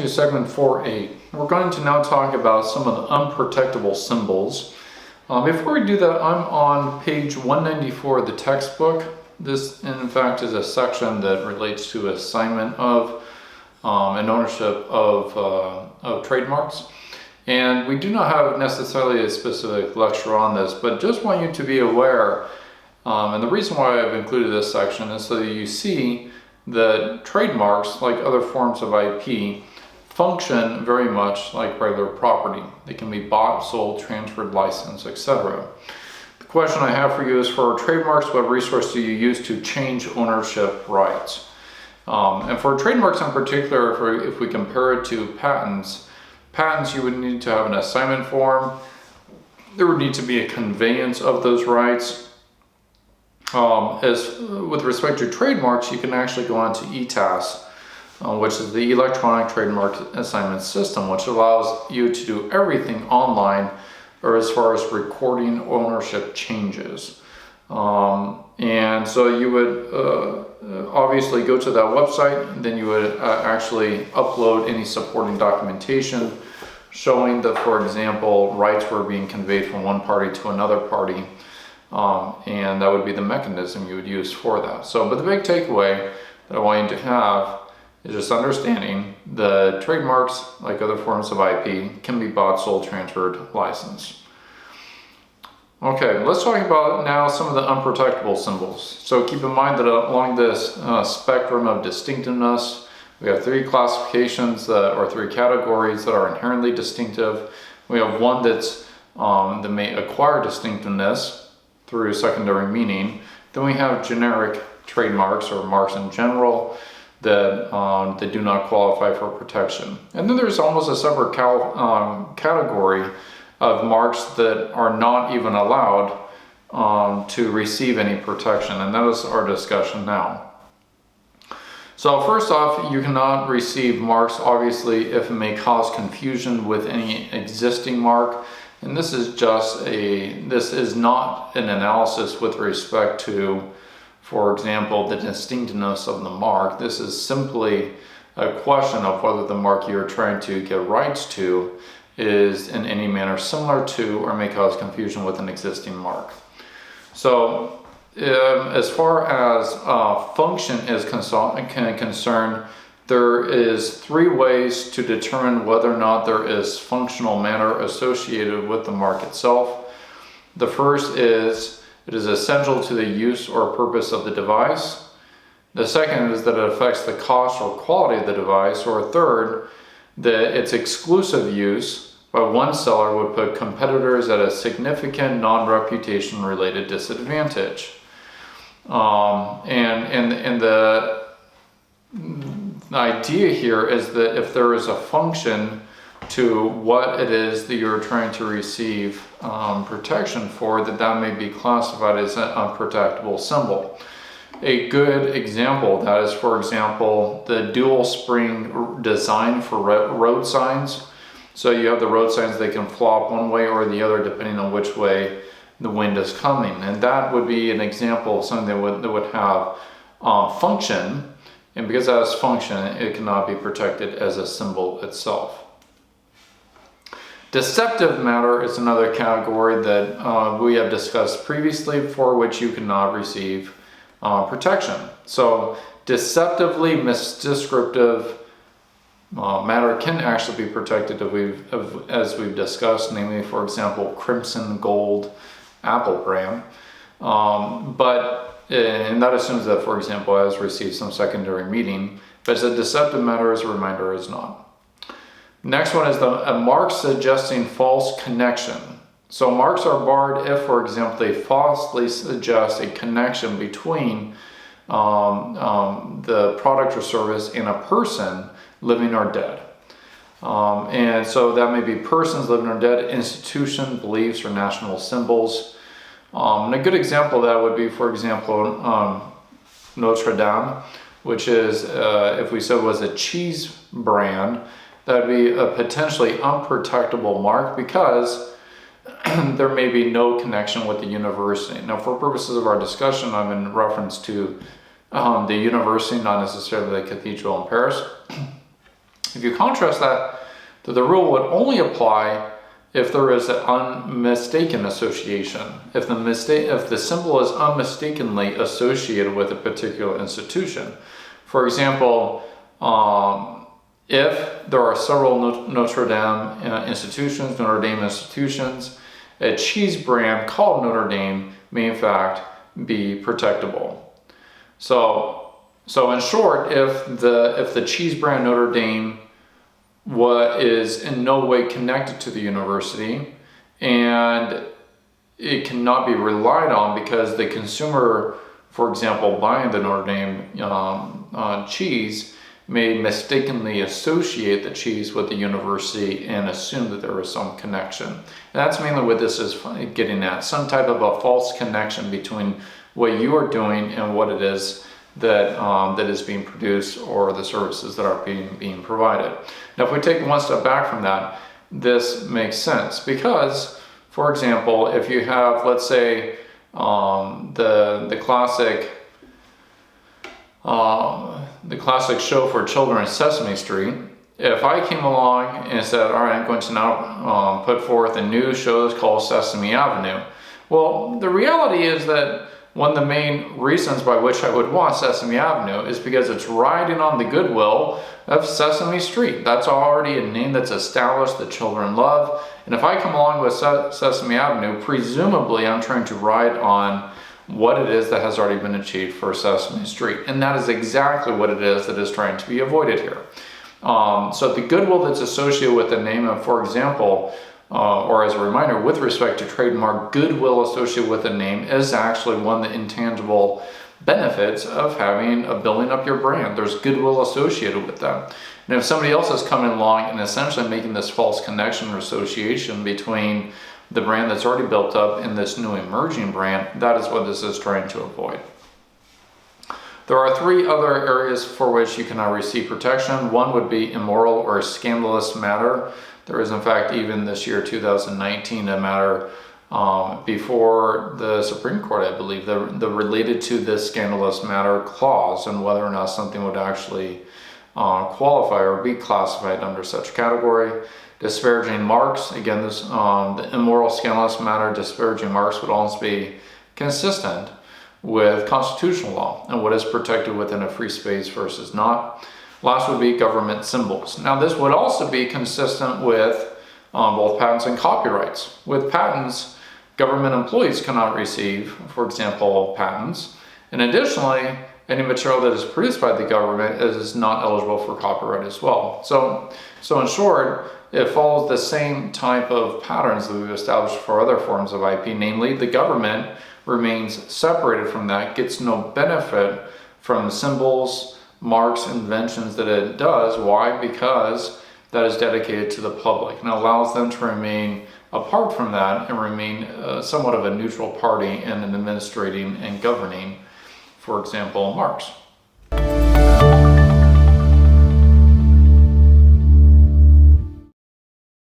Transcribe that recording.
to segment 4.8. We're going to now talk about some of the unprotectable symbols. Before we do that, I'm on page 194 of the textbook. This, in fact, is a section that relates to assignment of and ownership of trademarks. And we do not have necessarily a specific lecture on this, but just want you to be aware, and the reason why I've included this section is so that you see that trademarks, like other forms of IP, function very much like regular property. They can be bought, sold, transferred, licensed, etc. The question I have for you is, for trademarks, what resource do you use to change ownership rights? And for trademarks in particular, if we compare it to patents, you would need to have an assignment form. There would need to be a conveyance of those rights. As with respect to trademarks, you can actually go on to ETAS, which is the Electronic Trademark Assignment System, which allows you to do everything online, or as far as recording ownership changes. And so you would obviously go to that website, and then you would actually upload any supporting documentation showing that, for example, rights were being conveyed from one party to another party. And that would be the mechanism you would use for that. So, but the big takeaway that I want you to have is just understanding the trademarks, like other forms of IP, can be bought, sold, transferred, licensed. Okay, let's talk about now some of the unprotectable symbols. So keep in mind that along this spectrum of distinctiveness, we have three classifications or three categories that are inherently distinctive. We have one that may acquire distinctiveness through secondary meaning. Then we have generic trademarks, or marks in general, that do not qualify for protection. And then there's almost a separate category of marks that are not even allowed to receive any protection, and that is our discussion now. So first off, you cannot receive marks, obviously, if it may cause confusion with any existing mark. And this is not an analysis with respect to, for example, the distinctiveness of the mark. This is simply a question of whether the mark you're trying to get rights to is in any manner similar to or may cause confusion with an existing mark. So as far as function is concerned, there is three ways to determine whether or not there is functional matter associated with the mark itself. The first is, it is essential to the use or purpose of the device. The second is that it affects the cost or quality of the device. Or third, that its exclusive use by one seller would put competitors at a significant non-reputation related disadvantage. And the idea here is that if there is a function to what it is that you're trying to receive protection for, that may be classified as an unprotectable symbol. A good example of that is, for example, the dual spring design for road signs. So you have the road signs, they can flop one way or the other depending on which way the wind is coming. And that would be an example of something that would have function. And because it has function, it cannot be protected as a symbol itself. Deceptive matter is another category that we have discussed previously, for which you cannot receive protection. So deceptively misdescriptive matter can actually be protected as we've discussed, namely, for example, Crimson Gold Apple brand. And that assumes that, for example, it has received some secondary meaning, but as a deceptive matter, as a reminder, is not. Next one is a mark suggesting false connection. So marks are barred if, for example, they falsely suggest a connection between the product or service and a person, living or dead. And so that may be persons, living or dead, institution, beliefs, or national symbols. And a good example of that would be, for example, Notre Dame, which is, if we said was a cheese brand, that would be a potentially unprotectable mark because there may be no connection with the university. Now, for purposes of our discussion, I'm in reference to the university, not necessarily the cathedral in Paris. If you contrast that, the rule would only apply if there is an unmistaken association. If the symbol is unmistakably associated with a particular institution. For example, if there are several Notre Dame institutions, a cheese brand called Notre Dame may in fact be protectable. So in short, if the cheese brand Notre Dame is in no way connected to the university and it cannot be relied on because the consumer, for example, buying the Notre Dame cheese may mistakenly associate the cheese with the university and assume that there is some connection. And that's mainly what this is getting at, some type of a false connection between what you are doing and what it is that is being produced or the services that are being provided. Now, if we take one step back from that, this makes sense because, for example, if you have, let's say, the classic show for children, Sesame Street. If I came along and said, all right, I'm going to now put forth a new show that's called Sesame Avenue. Well, the reality is that one of the main reasons by which I would want Sesame Avenue is because it's riding on the goodwill of Sesame Street. That's already a name that's established that children love. And if I come along with Sesame Avenue, presumably I'm trying to ride on what it is that has already been achieved for Sesame Street. And that is exactly what it is that is trying to be avoided here. So the goodwill that's associated with the name of, for example, or as a reminder, with respect to trademark, goodwill associated with a name is actually one of the intangible benefits of building up your brand. There's goodwill associated with that. And if somebody else is coming along and essentially making this false connection or association between the brand that's already built up and this new emerging brand, that is what this is trying to avoid. There are three other areas for which you cannot receive protection. One would be immoral or scandalous matter. There is, in fact, even this year, 2019, a matter before the Supreme Court, I believe, the related to this scandalous matter clause and whether or not something would actually qualify or be classified under such category. Disparaging marks, again, this the immoral, scandalous matter, disparaging marks would always be consistent with constitutional law and what is protected within a free space versus not. Last would be government symbols. Now, this would also be consistent with both patents and copyrights. With patents, government employees cannot receive, for example, patents. And additionally, any material that is produced by the government is not eligible for copyright as well. So in short, it follows the same type of patterns that we've established for other forms of IP, namely the government remains separated from that, gets no benefit from symbols, marks, inventions that it does. Why? Because that is dedicated to the public and allows them to remain apart from that and remain somewhat of a neutral party in administrating and governing, for example, marks.